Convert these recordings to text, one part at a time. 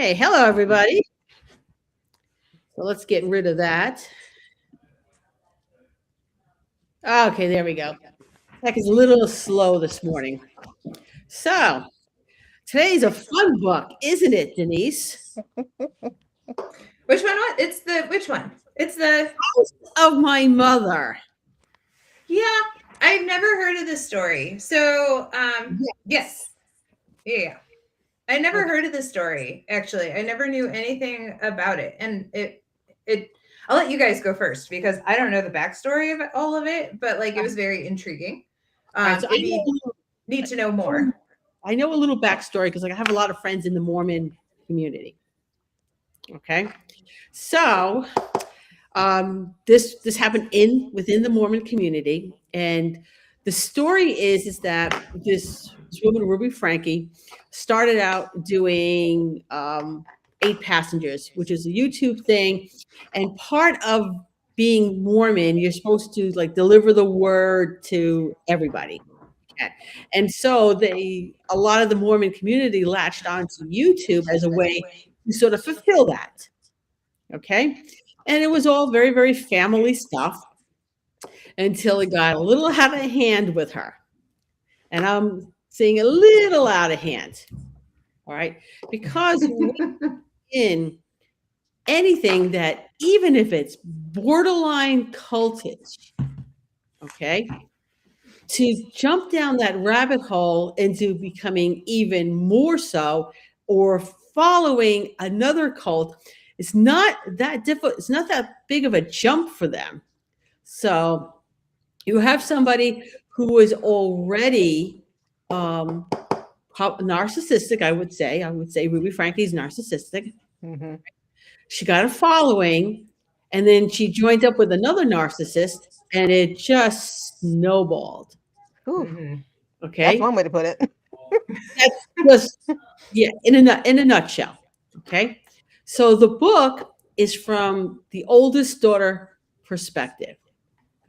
Okay, hello everybody. So let's get rid of that. Okay, there we go. That is a little slow this morning. So today's a fun book, isn't it, Denise? Which one? It's the which one? It's the House of My Mother. Yeah, I've never heard of this story. So, yes. Yeah. I never heard of this story, actually. I never knew anything about it. And I'll let you guys go first because I don't know the backstory of all of it, but like it was very intriguing. Right, so Need to know more. I know a little backstory because I have a lot of friends in the Mormon community. Okay, so this happened within the Mormon community, and the story is that this woman Ruby Franke started out doing 8 Passengers, which is a YouTube thing, and part of being Mormon, you're supposed to like deliver the word to everybody. And so a lot of the Mormon community latched onto YouTube as a way to sort of fulfill that. Okay. And it was all very, very family stuff until it got a little out of hand with her. And I'm saying a little out of hand. All right. Because in anything that, even if it's borderline cultish, okay, to jump down that rabbit hole into becoming even more so or following another cult is not that difficult. It's not that big of a jump for them. So you have somebody who is already narcissistic, I would say. I would say Ruby Franke is narcissistic. Mm-hmm. She got a following, and then she joined up with another narcissist, and it just snowballed. Mm-hmm. Okay, that's one way to put it. That's just in a nutshell. Okay, so the book is from the oldest daughter perspective.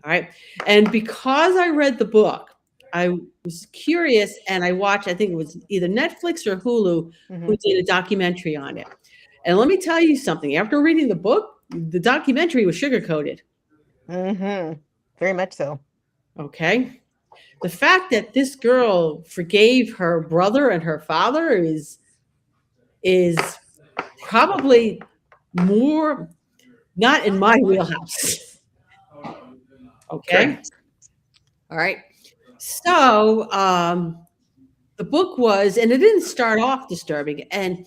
All right, and because I read the book, I was curious, and I watched. I think it was either Netflix or Hulu who did a documentary on it. And let me tell you something. After reading the book, the documentary was sugarcoated. Mm-hmm. Very much so. Okay. The fact that this girl forgave her brother and her father is probably more not in my wheelhouse. Okay. Correct. All right. So the book was, and it didn't start off disturbing, and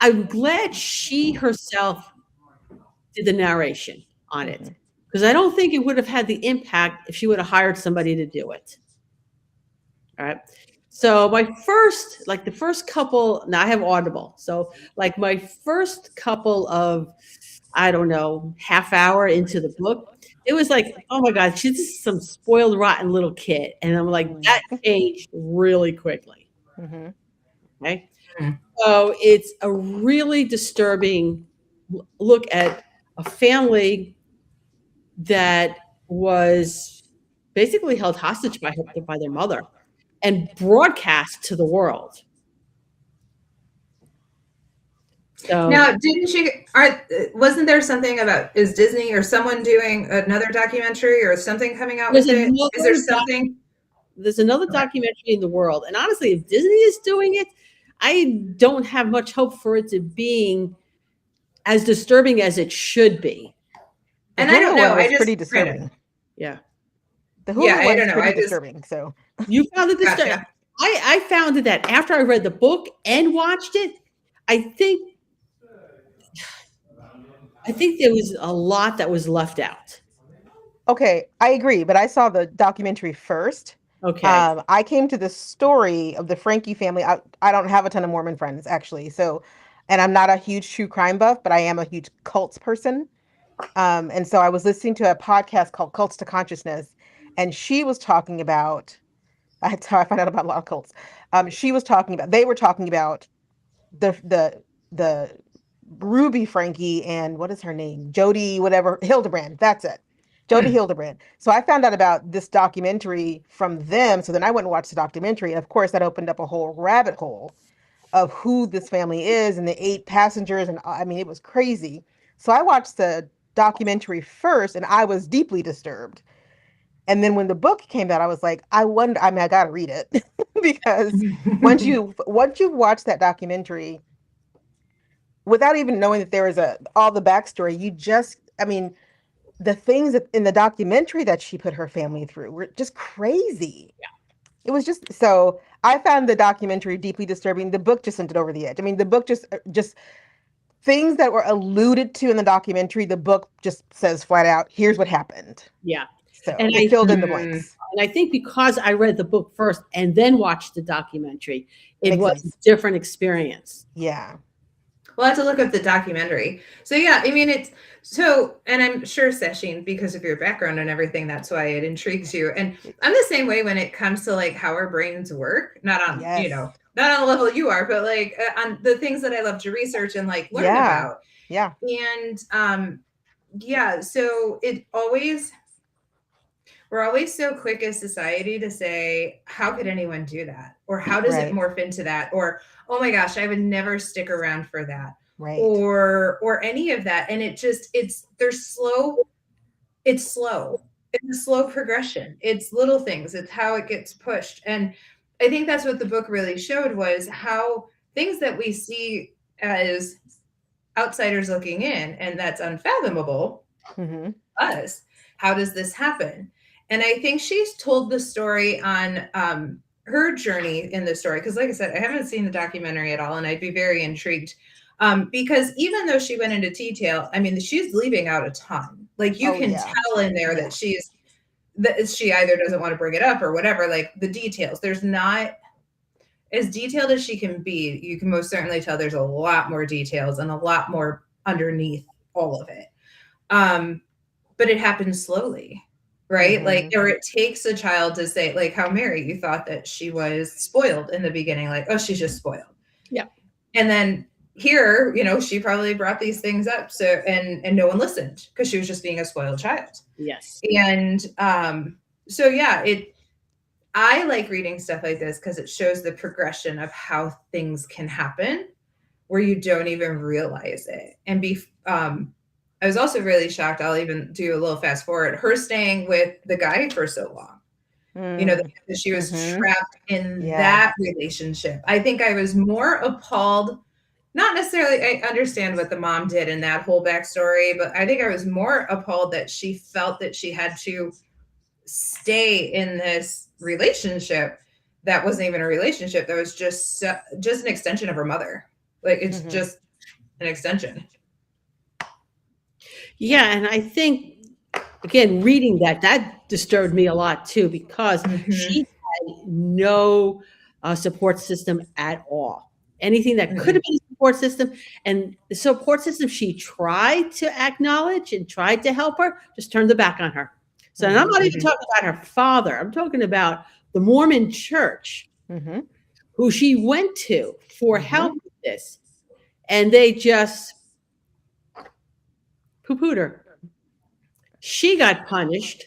I'm glad she herself did the narration on it, because I don't think it would have had the impact if she would have hired somebody to do it. All right. So the first couple, now I have Audible. So like my first couple of, I don't know, half hour into the book, it was like, oh my God, she's just some spoiled, rotten little kid. And I'm like, that changed really quickly. Okay. So it's a really disturbing look at a family that was basically held hostage by their mother and broadcast to the world. So now, wasn't there something about, is Disney or someone doing another documentary or something coming out with it? Is there something? There's another documentary in the world. And honestly, if Disney is doing it, I don't have much hope for it to being as disturbing as it should be. And I don't know. It's pretty disturbing. Yeah. The Hulu one is pretty disturbing. So you found it disturbing. Gotcha. I found it that after I read the book and watched it, I think there was a lot that was left out. Okay, I agree, but I saw the documentary first. Okay. I came to the story of the Franke family. I don't have a ton of Mormon friends, actually. So, and I'm not a huge true crime buff, but I am a huge cults person. And so I was listening to a podcast called Cults to Consciousness, and she was talking about, that's how I found out about a lot of cults. They were talking about the Ruby Franke and what is her name? Jody, whatever, Hildebrand. That's it. Jody Hildebrand. So I found out about this documentary from them. So then I went and watched the documentary. And of course, that opened up a whole rabbit hole of who this family is and the 8 passengers. And I mean, it was crazy. So I watched the documentary first and I was deeply disturbed. And then when the book came out, I was like, I wonder, I mean, I got to read it because once you watch that documentary, without even knowing that there was all the backstory, I mean, the things that in the documentary that she put her family through were just crazy. Yeah. It was just, so I found the documentary deeply disturbing. The book just sent it over the edge. I mean, the book just things that were alluded to in the documentary, the book just says flat out, here's what happened. Yeah. So And it filled in the blanks. And I think because I read the book first and then watched the documentary, it Makes was sense. a different experience. Yeah. We'll have to look up the documentary. So yeah, I mean, and I'm sure, Sacheen, because of your background and everything, that's why it intrigues you. And I'm the same way when it comes to like how our brains work, not on, Yes. not on the level you are, but like on the things that I love to research and like learn about. Yeah. And so we're always so quick as society to say, how could anyone do that? Or how does it morph into that? Or, oh my gosh, I would never stick around for that. Right. Or any of that. And it's slow. It's a slow progression. It's little things. It's how it gets pushed. And I think that's what the book really showed, was how things that we see as outsiders looking in, and that's unfathomable, us, how does this happen? And I think she's told the story on her journey in the story, because like I said, I haven't seen the documentary at all, and I'd be very intrigued, because even though she went into detail, I mean, she's leaving out a ton. Like you can tell in there that she either doesn't want to bring it up or whatever, like the details. There's not as detailed as she can be. You can most certainly tell there's a lot more details and a lot more underneath all of it. But it happens slowly. Right? Like, or it takes a child to say, like how Mary, you thought that she was spoiled in the beginning, like, oh, she's just spoiled. Yeah. And then here, she probably brought these things up. So, and no one listened because she was just being a spoiled child. Yes. And so, yeah, I like reading stuff like this because it shows the progression of how things can happen where you don't even realize it. And I was also really shocked. I'll even do a little fast forward. Her staying with the guy for so long, that she was trapped in that relationship. I think I was more appalled. Not necessarily, I understand what the mom did in that whole backstory, but I think I was more appalled that she felt that she had to stay in this relationship that wasn't even a relationship. That was just an extension of her mother. Like, it's just an extension. Yeah, and I think, again, reading that disturbed me a lot too, because she had no support system at all. Anything that could have been a support system, and the support system she tried to acknowledge and tried to help her, just turned the back on her. So and I'm not even talking about her father. I'm talking about the Mormon church, who she went to for help with this, and they just poo-pooed her. She got punished,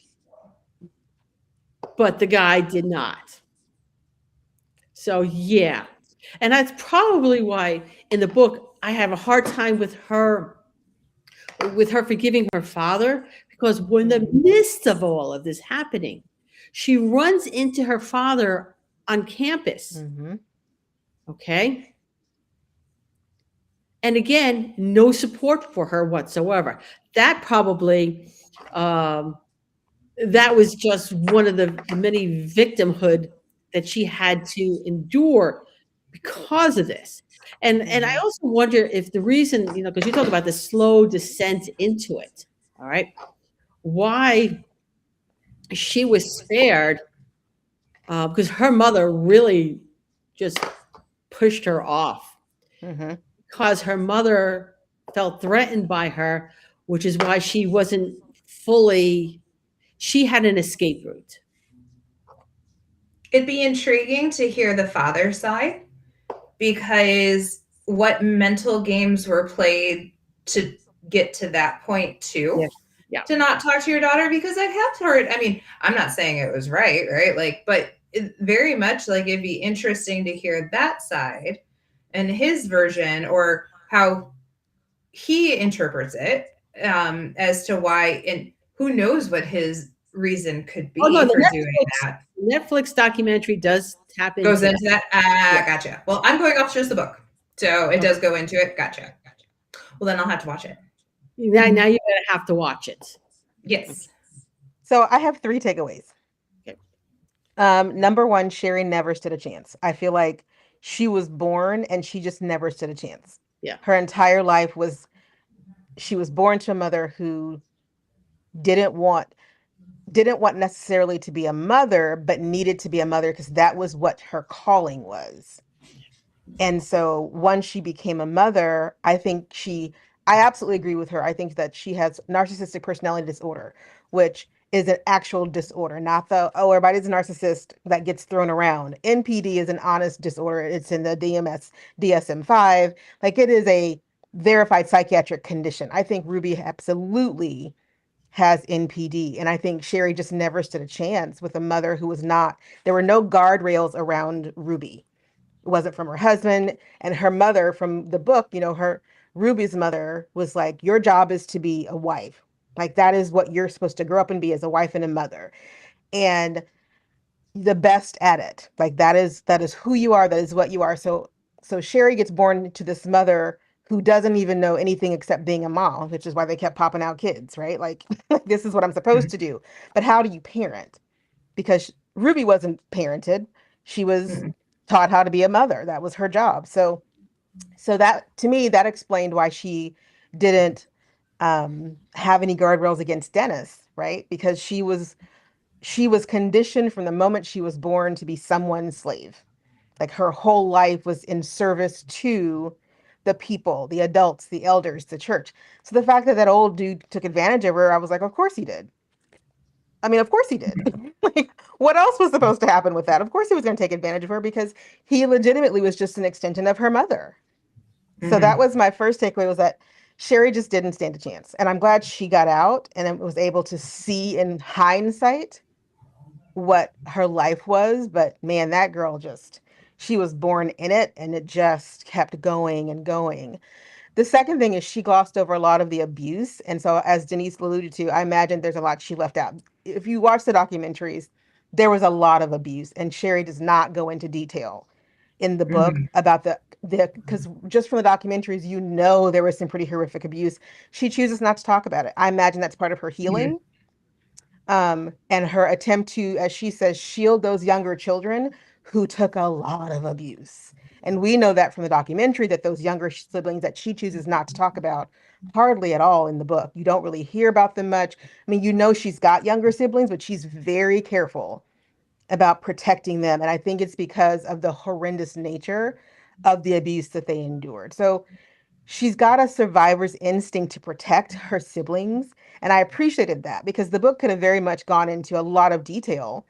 but the guy did not. So yeah. And that's probably why in the book I have a hard time with her forgiving her father, because when the midst of all of this happening, she runs into her father on campus. Okay. And again, no support for her whatsoever. That probably, that was just one of the many victimhood that she had to endure because of this. And I also wonder if the reason, because you talk about the slow descent into it, all right, why she was spared, because her mother really just pushed her off. Because her mother felt threatened by her, which is why she wasn't she had an escape route. It'd be intriguing to hear the father side, because what mental games were played to get to that point too. Yeah. To not talk to your daughter, because I have heard, I mean, I'm not saying it was right? Like, but very much like it'd be interesting to hear that side and his version, or how he interprets it, as to why, and who knows what his reason could Oh no, be for doing that. the Netflix documentary does tap Goes into into that. Yeah. Gotcha. Well, I'm going off just the book, so it does go into it. Gotcha. Well, then I'll have to watch it. Now you're gonna have to watch it. Yes. So I have 3 takeaways. Okay. Number one, Shari never stood a chance. I feel like she was born and she just never stood a chance. Yeah. Her entire life she was born to a mother who didn't want necessarily to be a mother, but needed to be a mother because that was what her calling was. And so once she became a mother, I absolutely agree with her. I think that she has narcissistic personality disorder, which is an actual disorder, not the, oh, everybody's a narcissist that gets thrown around. NPD is an honest disorder. It's in the DSM-5. Like, it is a verified psychiatric condition. I think Ruby absolutely has NPD. And I think Shari just never stood a chance with a mother who was not, there were no guardrails around Ruby. It wasn't from her husband, and her mother from the book, her Ruby's mother was like, your job is to be a wife. Like, that is what you're supposed to grow up and be, as a wife and a mother. And the best at it. Like, that is who you are, that is what you are. So Shari gets born to this mother who doesn't even know anything except being a mom, which is why they kept popping out kids, right? Like, this is what I'm supposed to do. But how do you parent? Because Ruby wasn't parented. She was taught how to be a mother. That was her job. So that, to me, that explained why she didn't have any guardrails against Dennis, right? Because she was conditioned from the moment she was born to be someone's slave. Like, her whole life was in service to the people, the adults, the elders, the church. So the fact that old dude took advantage of her, I was like, of course he did. I mean, of course he did. Like, what else was supposed to happen with that? Of course he was going to take advantage of her, because he legitimately was just an extension of her mother. So that was my first takeaway, was that Shari just didn't stand a chance. And I'm glad she got out and was able to see in hindsight what her life was. But man, that girl she was born in it, and it just kept going and going. The second thing is, she glossed over a lot of the abuse. And so, as Denise alluded to, I imagine there's a lot she left out. If you watch the documentaries, there was a lot of abuse, and Shari does not go into detail in the book about because just from the documentaries, there was some pretty horrific abuse. She chooses not to talk about it. I imagine that's part of her healing. And her attempt to, as she says, shield those younger children who took a lot of abuse. And we know that from the documentary, that those younger siblings that she chooses not to talk about hardly at all in the book. You don't really hear about them much. I mean, she's got younger siblings, but she's very careful about protecting them. And I think it's because of the horrendous nature of the abuse that they endured. So she's got a survivor's instinct to protect her siblings. And I appreciated that, because the book could have very much gone into a lot of detail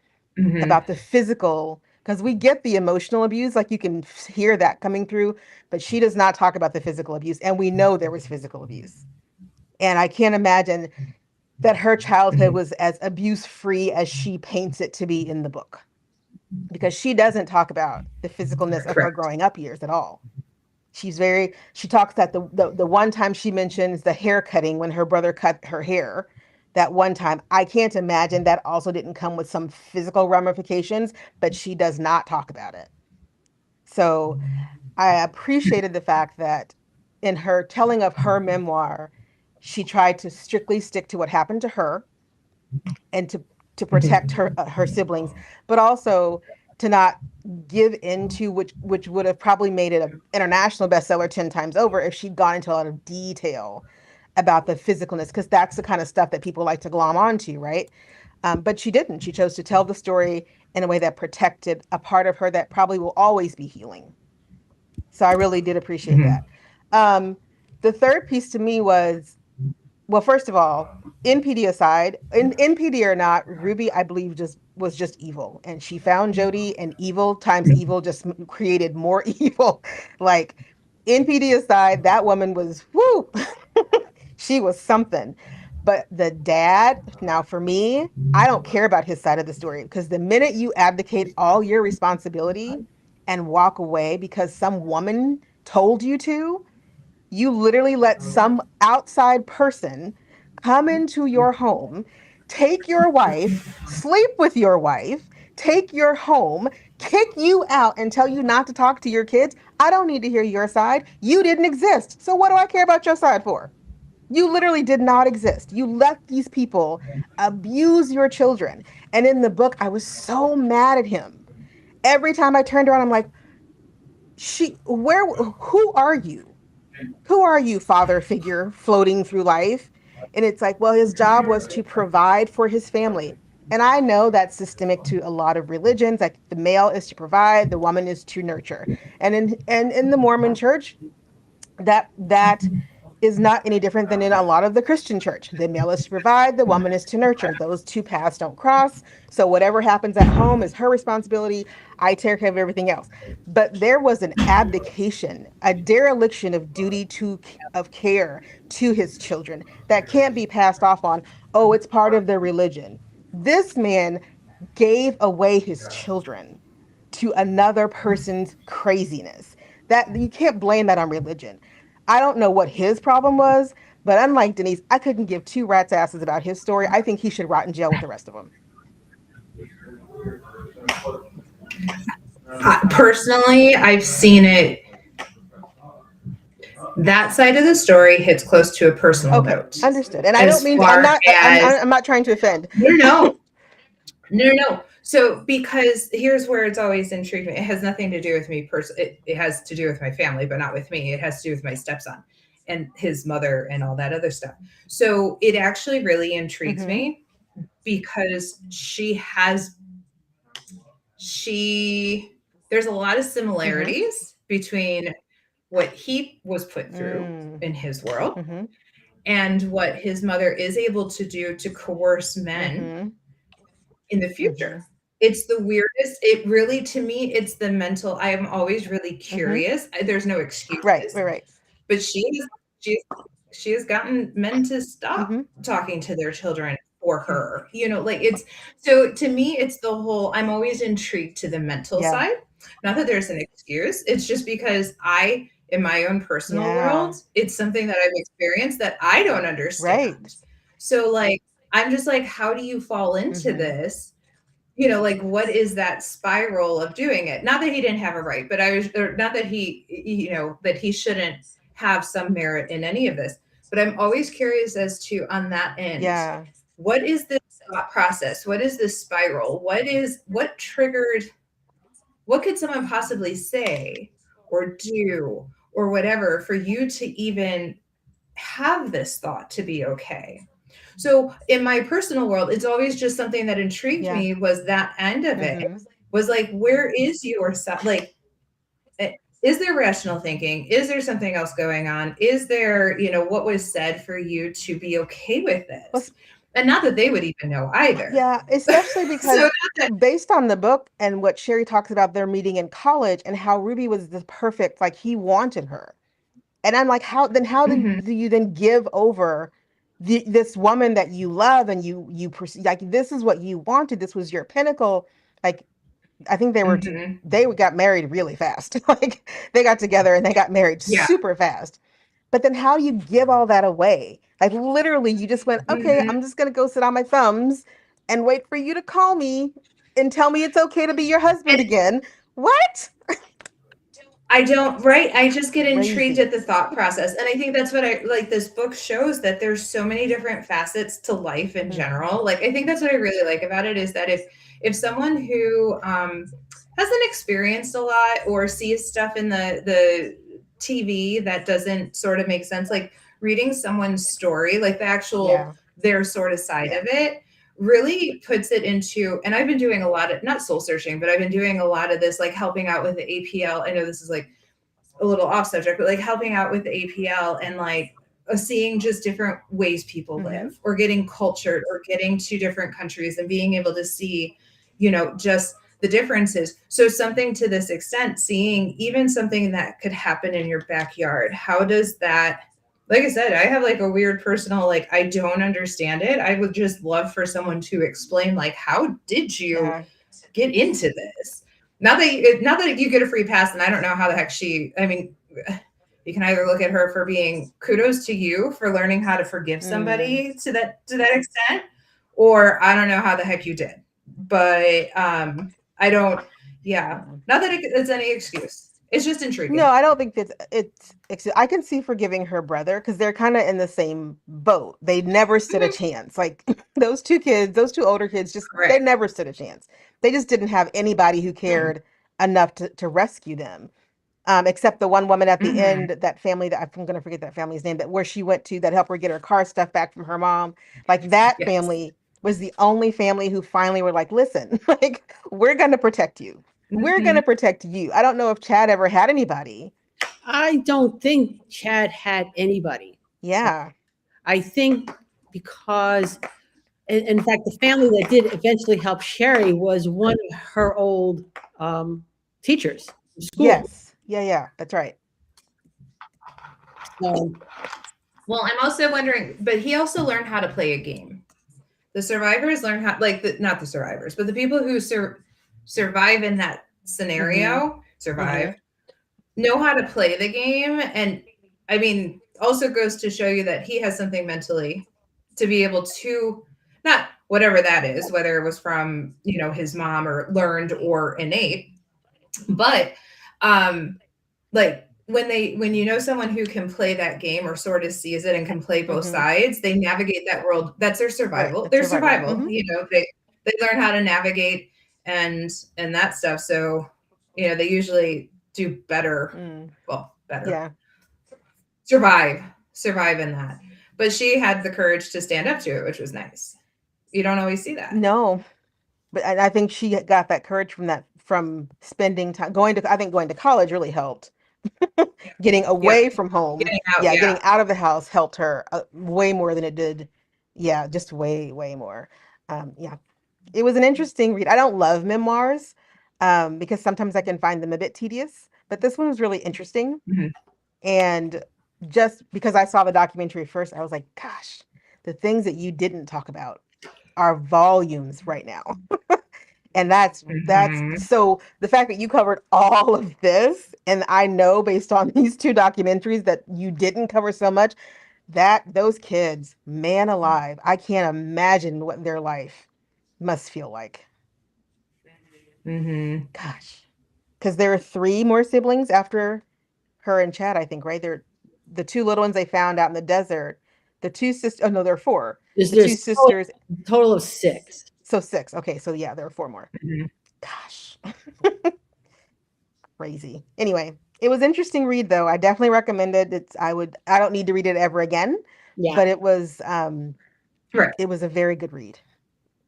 about the physical, because we get the emotional abuse, like you can hear that coming through, but she does not talk about the physical abuse. And we know there was physical abuse. And I can't imagine that her childhood was as abuse-free as she paints it to be in the book, because she doesn't talk about the physicalness of her growing up years at all. She talks that the one time she mentions the hair cutting when her brother cut her hair, that one time, I can't imagine that also didn't come with some physical ramifications, but she does not talk about it. So I appreciated the fact that in her telling of her memoir, she tried to strictly stick to what happened to her, and to protect her siblings, but also to not give into, which would have probably made it an international bestseller 10 times over if she'd gone into a lot of detail about the physicalness, because that's the kind of stuff that people like to glom onto, right? But she didn't. She chose to tell the story in a way that protected a part of her that probably will always be healing. So I really did appreciate that. The third piece to me was, well, first of all, NPD aside, NPD or not, Ruby, I believe, was just evil. And she found Jody, and evil times evil just created more evil. Like, NPD aside, that woman was, whoo, she was something. But the dad, now for me, I don't care about his side of the story, because the minute you abdicate all your responsibility and walk away because some woman told you to. You literally let some outside person come into your home, take your wife, sleep with your wife, take your home, kick you out, and tell you not to talk to your kids. I don't need to hear your side. You didn't exist. So what do I care about your side for? You literally did not exist. You let these people abuse your children. And in the book, I was so mad at him. Every time I turned around, I'm like, who are you? Who are you, father figure floating through life? And it's like, well, his job was to provide for his family. And I know that's systemic to a lot of religions. Like the male is to provide, the woman is to nurture. And in the Mormon church, that is not any different than in a lot of the Christian church. The male is to provide, the woman is to nurture. Those two paths don't cross. So whatever happens at home is her responsibility. I take care of everything else. But there was an abdication, a dereliction of duty of care to his children that can't be passed off on, oh, it's part of their religion. This man gave away his children to another person's craziness. That you can't blame that on religion. I don't know what his problem was, but unlike Denise, I couldn't give two rats' asses about his story. I think he should rot in jail with the rest of them. Personally, I've seen it. That side of the story hits close to a personal note. Understood. And I don't mean I'm not trying to offend. No. So because here's where it's always intrigued me. It has nothing to do with me personally. It has to do with my family, but not with me. It has to do with my stepson and his mother and all that other stuff. So it actually really intrigues me because there's a lot of similarities between what he was put through in his world and what his mother is able to do to coerce men in the future. It's the weirdest. It really, to me, it's the mental. I am always really curious. There's no excuse. Right. But she has gotten men to stop talking to their children for her. So to me, it's the whole. I'm always intrigued to the mental side. Not that there's an excuse. It's just because in my own personal world, it's something that I've experienced that I don't understand. Right. So I'm just like, how do you fall into this? What is that spiral of doing it? Not that he didn't have a right, but not that he, that he shouldn't have some merit in any of this. But I'm always curious as to, on that end, what is this thought process? What is this spiral? What triggered, what could someone possibly say or do or whatever for you to even have this thought to be okay? So in my personal world, it's always just something that intrigued me was that end of it was like, where is your is there rational thinking? Is there something else going on? Is there, what was said for you to be okay with this? And not that they would even know either. Yeah, especially because based on the book and what Shari talks about their meeting in college and how Ruby was the perfect, like he wanted her. And I'm like, how do you then give over this woman that you love and you perceive, like this is what you wanted, this was your pinnacle. Like I think they got married really fast. Like they got together and they got married super fast. But then how do you give all that away? Like literally you just went, okay, I'm just gonna go sit on my thumbs and wait for you to call me and tell me it's okay to be your husband again. What? I just get intrigued at the thought process. And I think that's what this book shows, that there's so many different facets to life in general. I think that's what I really like about it, is that if someone who hasn't experienced a lot or sees stuff in the TV that doesn't sort of make sense, like reading someone's story, like the actual, their sort of side of it, really puts it into, and I've been doing a lot of, not soul searching, but I've been doing a lot of this, like helping out with the APL. I know this is like a little off subject, but like helping out with the APL and seeing just different ways people live, or getting cultured, or getting to different countries and being able to see, just the differences. So something to this extent, seeing even something that could happen in your backyard, how does that, like I said, I have a weird personal, I don't understand it. I would just love for someone to explain, how did you get into this? Not that you get a free pass, and I don't know how the heck you can either look at her for being kudos to you for learning how to forgive somebody to that extent, or I don't know how the heck you did. But I don't, not that it's any excuse. It's just intriguing. No, I don't think it's I can see forgiving her brother because they're kind of in the same boat. They never stood a chance. Like those two older kids, just they never stood a chance. They just didn't have anybody who cared enough to rescue them. Except the one woman at the end, that family that I'm going to forget that family's name, that where she went to that helped her get her car stuff back from her mom. Like that family was the only family who finally were like, listen, like we're going to protect you. We're going to protect you. I don't know if Chad ever had anybody. I don't think Chad had anybody. Yeah. I think because, in fact, the family that did eventually help Shari was one of her old teachers from school. Yes. Yeah. That's right. Well, I'm also wondering, but he also learned how to play a game. The survivors learn how, like, not the survivors, but the people who survive in that scenario, know how to play the game. And I mean, also goes to show you that he has something mentally to be able to, not whatever that is, whether it was from, his mom or learned or innate, but like when someone who can play that game or sort of sees it and can play both sides, they navigate that world. That's their survival. Right, their survival. They learn how to navigate and that stuff. So, they usually do better. Well, better. Yeah. Survive in that. But she had the courage to stand up to it, which was nice. You don't always see that. No. But I think she got that courage from spending time going to college really helped. Getting away from home, getting out of the house helped her way more than it did. Yeah, just way more. It was an interesting read. I don't love memoirs because sometimes I can find them a bit tedious, but this one was really interesting. And just because I saw the documentary first, I was like, gosh, the things that you didn't talk about are volumes right now. And that's so the fact that you covered all of this, and I know based on these two documentaries that you didn't cover so much, that those kids, man alive, I can't imagine what their life must feel like. Gosh, because there are 3 more siblings after her and Chad, I think, right? They're the 2 little ones they found out in the desert. The 2 sisters. Oh no, there are 4. The 2 sisters. Total of 6. So 6. Okay, so yeah, there are 4 more. Gosh. Crazy. Anyway, it was interesting read though. I definitely recommend it. I don't need to read it ever again. Yeah. But it was it was a very good read.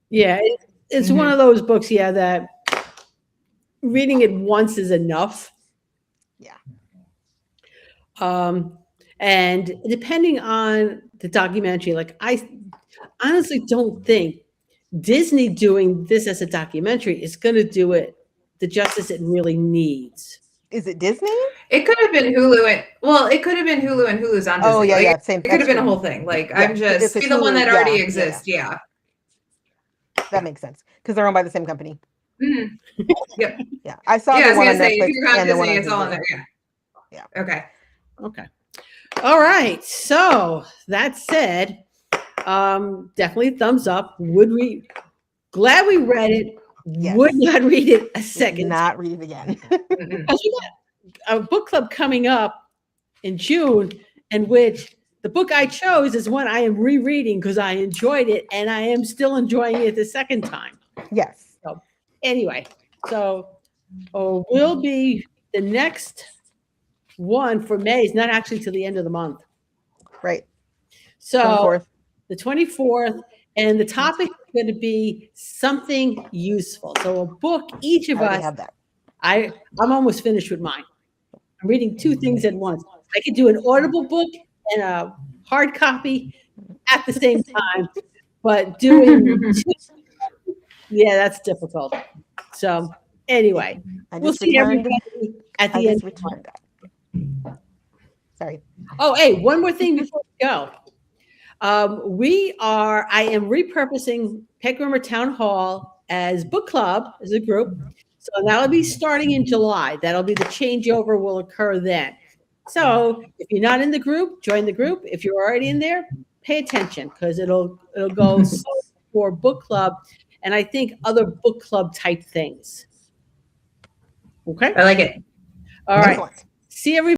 Yeah, it's one of those books, that reading it once is enough. Yeah. And depending on the documentary, like I honestly don't think Disney doing this as a documentary is going to do it the justice it really needs. Is it Disney? It could have been Hulu and Hulu's on Disney. Oh yeah, same. It could have been a whole thing. Like I'm just see the one that already exists. Yeah. That makes sense because they're owned by the same company. Yep. Yeah, I saw the one on Netflix and the one on Disney. It's all in there. Yeah. Okay. All right. So that said, definitely thumbs up. Glad we read it. Yes. Would not read it a second. Not read it again. We got a book club coming up in June, in which the book I chose is one I am rereading because I enjoyed it, and I am still enjoying it the second time. Yes. So anyway, will be the next one for May is not actually till the end of the month. Right. So 24th. The 24th, and the topic is going to be something useful. So a book, each of us. Have that. I'm almost finished with mine. I'm reading 2 things at once. I could do an Audible book and a hard copy at the same time, but doing that's difficult. So anyway, we'll see everybody at the end. Sorry. Oh, hey, one more thing before we go. I am repurposing Pegrimer Town Hall as book club, as a group. So that'll be starting in July. That'll be the changeover will occur then. So if you're not in the group, join the group. If you're already in there, pay attention because it'll go so for book club and I think other book club type things. Okay. I like it. All right. Excellent. See everybody.